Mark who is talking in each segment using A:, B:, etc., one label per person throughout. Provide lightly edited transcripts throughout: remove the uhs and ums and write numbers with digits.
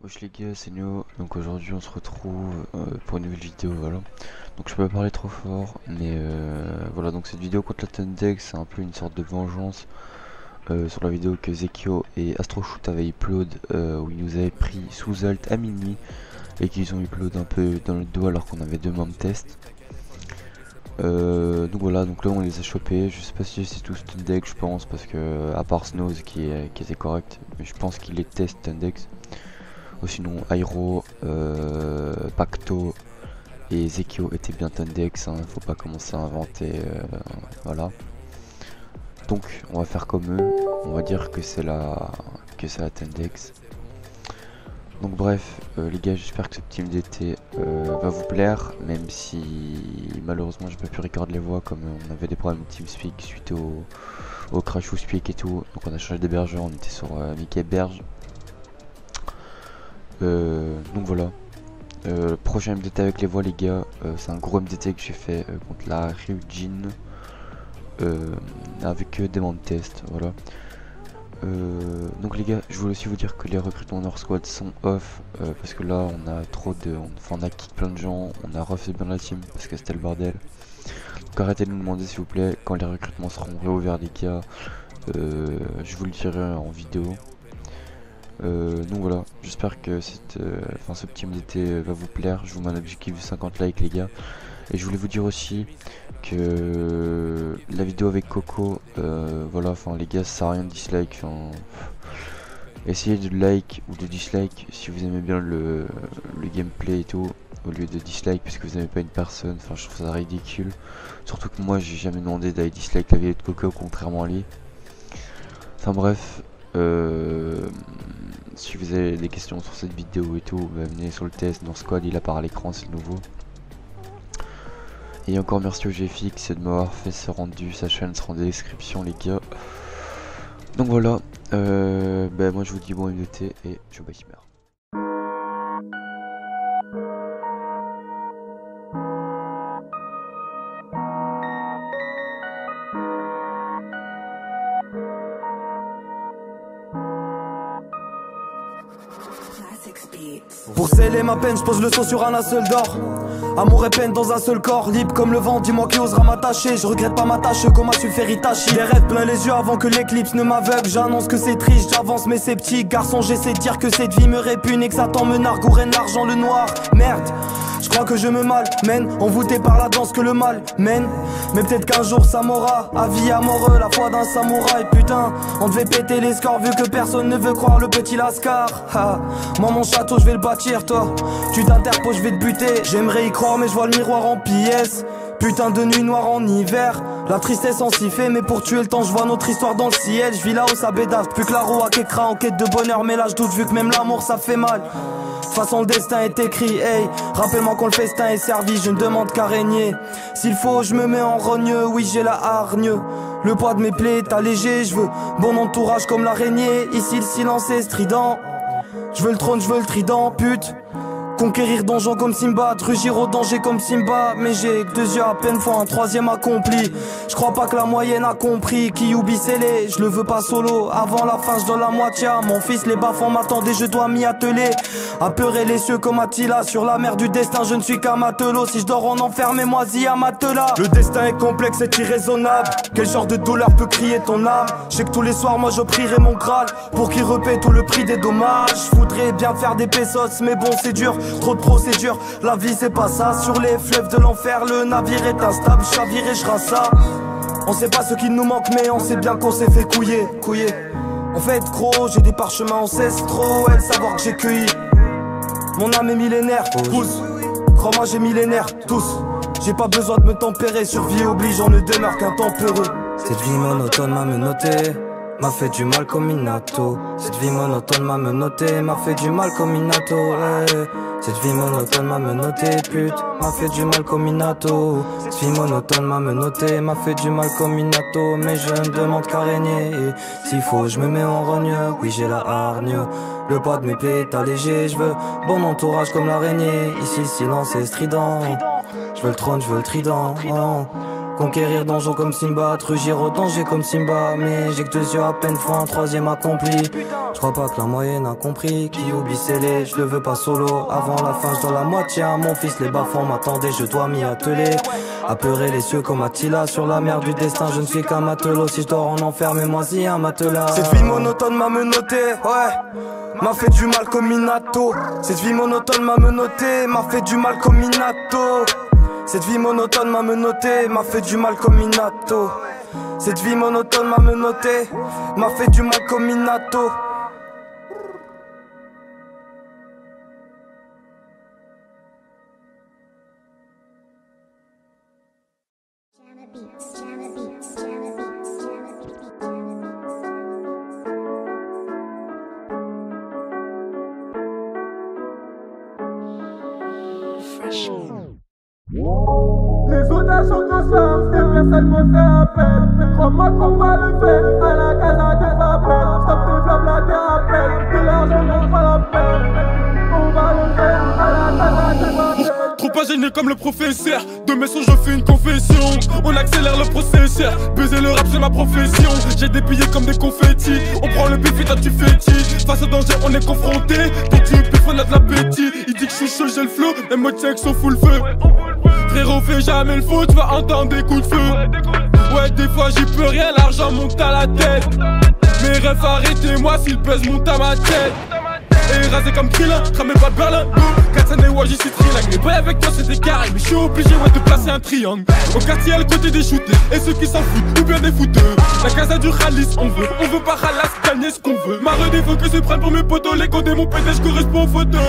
A: Wesh les gars, c'est Neo. Donc aujourd'hui on se retrouve pour une nouvelle vidéo, voilà. Donc je peux pas parler trop fort, mais voilà, donc cette vidéo contre la Tendex, c'est un peu une sorte de vengeance sur la vidéo que Zekio et AstroShoot avaient upload, où ils nous avaient pris sous alt à minuit et qu'ils ont upload un peu dans le dos alors qu'on avait deux mains de test. Donc voilà, donc là on les a chopés. Je sais pas si c'est tous Tendex, je pense, parce que à part Snows qui était correct, mais je pense qu'il les teste Tendex. Ou sinon Airo, Pacto et Zekio étaient bien Tendex, hein, faut pas commencer à inventer, voilà. Donc on va faire comme eux, on va dire que c'est la Tendex. Donc bref, les gars, j'espère que ce team d'été va vous plaire, même si malheureusement j'ai pas pu recorder les voix comme on avait des problèmes de TeamSpeak suite au crash ou speak et tout. Donc on a changé d'hébergeur, on était sur Mickey Berge. Donc voilà, le prochain MDT avec les voix les gars, c'est un gros MDT que j'ai fait contre la Ryujin avec des mondes test, voilà. Donc les gars, je voulais aussi vous dire que les recrutements Nord Squad sont off parce que là on a trop de, on a kick plein de gens, on a refait bien la team parce que c'était le bordel. Donc arrêtez de nous demander s'il vous plaît quand les recrutements seront réouverts les gars, je vous le dirai en vidéo. Donc voilà, j'espère que ce petit MDT va vous plaire. Je vous mets un objectif de 50 likes les gars. Et je voulais vous dire aussi que la vidéo avec Coco, voilà, enfin les gars, ça sert à rien de dislike. Essayez de like ou de dislike si vous aimez bien le gameplay et tout, au lieu de dislike parce que vous n'aimez pas une personne. Enfin, je trouve ça ridicule. Surtout que moi, j'ai jamais demandé d'aller dislike la vidéo de Coco, contrairement à lui. Enfin bref. Si vous avez des questions sur cette vidéo et tout, bah, venez sur le test. Dans Squad, il apparaît à l'écran, c'est nouveau. Et encore merci au GFX de m'avoir fait ce rendu. Sa chaîne sera en description les gars. Donc voilà, bah, moi je vous dis bon MDT et je vous bye.
B: Pour sceller ma peine, je pose le saut sur un linceul d'or. Amour et peine dans un seul corps, libre comme le vent, dis-moi qui osera m'attacher. Je regrette pas ma tâche comme a su faire Itachi. Des rêves plein les yeux avant que l'éclipse ne m'aveugle. J'annonce que c'est triste, j'avance mais c'est petit. Garçon, j'essaie de dire que cette vie me répugne et que Satan me nargue ou règne l'argent, le noir. Merde, je crois que je me malmène, envoûté par la danse que le mal mène. Mais peut-être qu'un jour ça m'aura, avis amoureux, la foi d'un samouraï. Putain, on devait péter les scores vu que personne ne veut croire le petit Lascar. Ha, moi mon château je vais le bâtir, toi tu t'interposes, je vais te buter. J'aimerais y croire mais je vois le miroir en pièces. Putain de nuit noire en hiver, la tristesse en s'y fait. Mais pour tuer le temps je vois notre histoire dans le ciel. Je vis là-haut ça bédasse, plus que la roue à Kekra en quête de bonheur. Mais là je doute vu que même l'amour ça fait mal. De toute façon le destin est écrit, hey. Rappelle-moi quand le festin est servi, je ne demande qu'à régner. S'il faut je me mets en rogneux, oui j'ai la hargne. Le poids de mes plaies est allégé, je veux bon entourage comme l'araignée. Ici le silence est strident, je veux le trône, je veux le trident, pute. Conquérir donjon comme Simba, rugir au danger comme Simba. Mais j'ai que deux yeux à peine fois un troisième accompli. Je crois pas que la moyenne a compris qui oublie scellé, je le veux pas solo. Avant la fin je donne la moitié à mon fils. Les bas-fonds m'attendaient, je dois m'y atteler. Apeurer les cieux comme Attila. Sur la mer du destin je ne suis qu'un matelot. Si je dors en enfer mais moi-y un matelas. Le destin est complexe, c'est irraisonnable. Quel genre de douleur peut crier ton âme? Je sais que tous les soirs moi je prierai mon Graal pour qu'il repaie tout le prix des dommages. Je voudrais bien faire des pesos mais bon c'est dur. Trop de procédures, la vie c'est pas ça. Sur les fleuves de l'enfer, le navire est instable. Chavire et je rase ça. On sait pas ce qui nous manque, mais on sait bien qu'on s'est fait couiller. En fait, gros, j'ai des parchemins ancestraux. Elle savoir que j'ai cueilli. Mon âme est millénaire, pousse. Crois-moi, j'ai millénaire, tous. J'ai pas besoin de me tempérer. Survie oblige, on ne demeure qu'un tempéreux. Cette vie monotone m'a menotté. M'a fait du mal comme Minato. Cette vie monotone m'a menotté. M'a fait du mal comme Minato, hey. Cette vie monotone m'a menotté, pute. M'a fait du mal comme Minato. Cette vie monotone m'a menotté. M'a fait du mal comme Minato. Mais je ne demande qu'à régner. S'il faut je me mets en rogneux, oui j'ai la hargne. Le poids de mes plaies est allégé. Je veux bon entourage comme l'araignée. Ici le silence est strident. Je veux le trône, je veux le trident. Conquérir donjon comme Simba, rugir au danger comme Simba. Mais j'ai que deux yeux à peine fois un troisième accompli. Je crois pas que la moyenne a compris. Qui oublie scellé, je le veux pas solo. Avant la fin, je dois la moitié à mon fils. Les bas-fonds m'attendaient, je dois m'y atteler. À pleurer les cieux comme Attila. Sur la mer du destin, je ne suis qu'un matelot. Si je dors en enfer, mets-moi si un matelas. Cette vie monotone m'a menotté, ouais. M'a fait du mal comme Minato. Cette vie monotone m'a menotté. M'a fait du mal comme Minato. Cette vie monotone m'a menotté. M'a fait du mal comme Minato. Cette vie monotone m'a menotté. M'a fait du mal comme Minato.
C: Les otages sont tous là, et personne me fait appel. Crois-moi qu'on va le faire, à la casa des appels. Stop tes blabla, tes rappels, de l'argent n'en pas la peine. On va le faire, à la casa des appels.
D: Trop pas gêné comme le professeur. De mes sons je fais une confession. On accélère le processeur. Baiser le rap c'est ma profession. J'ai des billets comme des confettis. On prend le bif et toi tu fétis. Face au danger on est confronté. Pour tu pif on a de l'appétit. Il dit que je suis chaud j'ai le flow. Les mots check sont full feu. Frérot fais jamais le faux. Tu vas entendre des coups de feu. Ouais des fois j'y peux rien. L'argent monte à la tête. Mes rêves arrêtez-moi si le buzz monte à ma tête. Et rasé comme Krillin, cramé pas de Berlin. 4 années, ouais, j'y suis trilingue. Mais boy, avec toi, c'était carré. Mais je suis obligé, ouais, de placer un triangle. Au quartier, à le côté des shootés. Et ceux qui s'en foutent, ou bien des fouteux. La casa du Khalis, on veut pas Khalas, gagner ce qu'on veut. Marre des feux que se prennent pour mes potos. Les codes et mon pété, je correspond aux photos.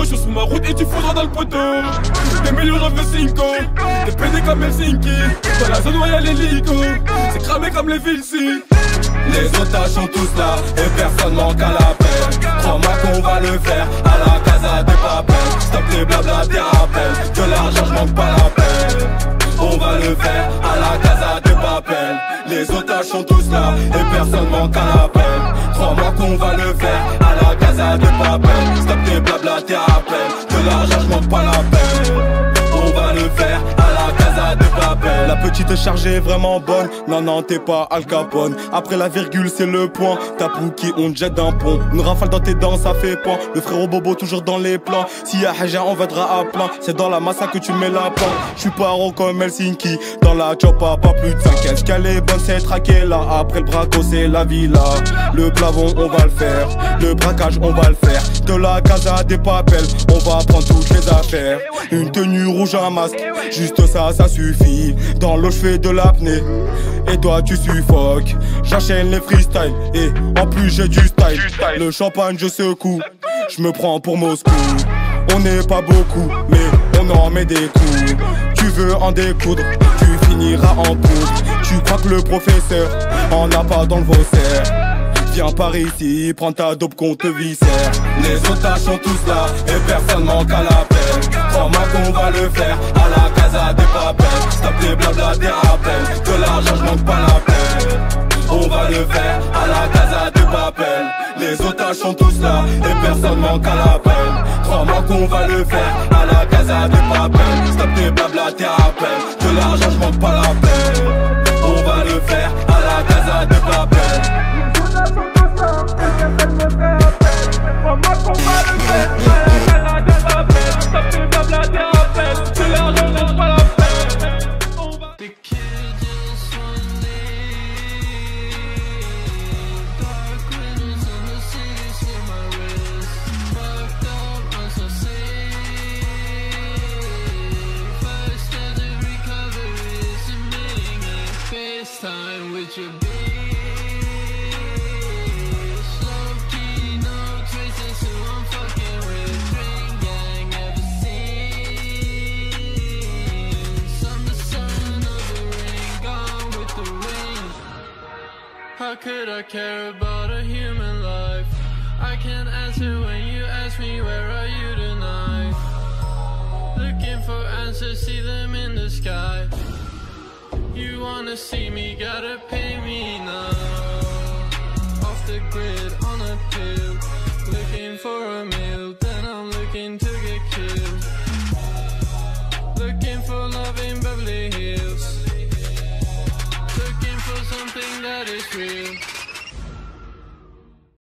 D: Je suis sur ma route et tu faudras dans le poteau. Des millions, j'en veux 5 ans. Des pédés comme Helsinki. Dans la zone, ouais, y'a l'hélico. C'est cramé comme les villes, si.
C: Les otages sont tous là et personne manque à l'appel. Crois-moi qu'on va le faire à la casa des papels. Stop les blabla des rappels. De l'argent je manque pas la peine. On va le faire à la casa des papels. Les otages sont tous là et personne manque à l'appel. Crois-moi qu'on va le faire à la casa des papels. Stop les blabla des rappels. De l'argent je manque pas la peine. On va le faire à la casa de Papel. La petite chargée est vraiment bonne. Non, non, t'es pas Al Capone. Après la virgule, c'est le point. Ta qui on te jette d'un pont. Une rafale dans tes dents, ça fait pan. Le frérot Bobo, toujours dans les plans. S'il y a Haja, on viendra à plein. C'est dans la massa que tu mets la pan. J'suis pas rond comme Helsinki. Dans la choppa, pas plus de 5. Est-ce qu'elle est bonne, c'est traqué là. Après le braco, c'est la villa. Le plavon, on va le faire. Le braquage, on va le faire. De la casa des papels, on va prendre toutes les affaires. Une tenue rouge, un masque. Juste ça, ça suffit. Dans l'eau, j'fais de l'apnée. Et toi, tu suffoques. J'enchaîne les freestyles. Et en plus, j'ai du style. Le champagne, je secoue. J'me prends pour Moscou. On n'est pas beaucoup, mais on en met des coups. Tu veux en découdre, tu finiras en poudre. Tu crois que le professeur en a pas dans le Vaussaire? Viens par ici, prends ta dope qu'on te viscère. Les otages sont tous là et personne manque à l'appel. Crois-moi qu'on va le faire à la casa des papels. Stop les blabla des rappels. De l'argent je manque pas la peine. On va le faire à la casa des papels. Les otages sont tous là et personne manque à l'appel. Crois-moi qu'on va le faire à la casa des papels. Stop les blabla des rappels. De l'argent je manque pas la peine. On va le faire à la casa des papels. Crois-moi qu'on va le faire à la casa des papels. Stop les blabla des rappels. De l'argent je manque pas la peine. On va...
E: Time with your bitch. Low-key, no traces who I'm fucking with. Drink gang ever since. I'm the son of the ring, gone with the wind. How could I care about a human life? I can't answer when you ask me where are you tonight. Looking for answers, see them in the sky. You wanna see me, gotta pay me now. Off the grid, on a pill, looking for a minute.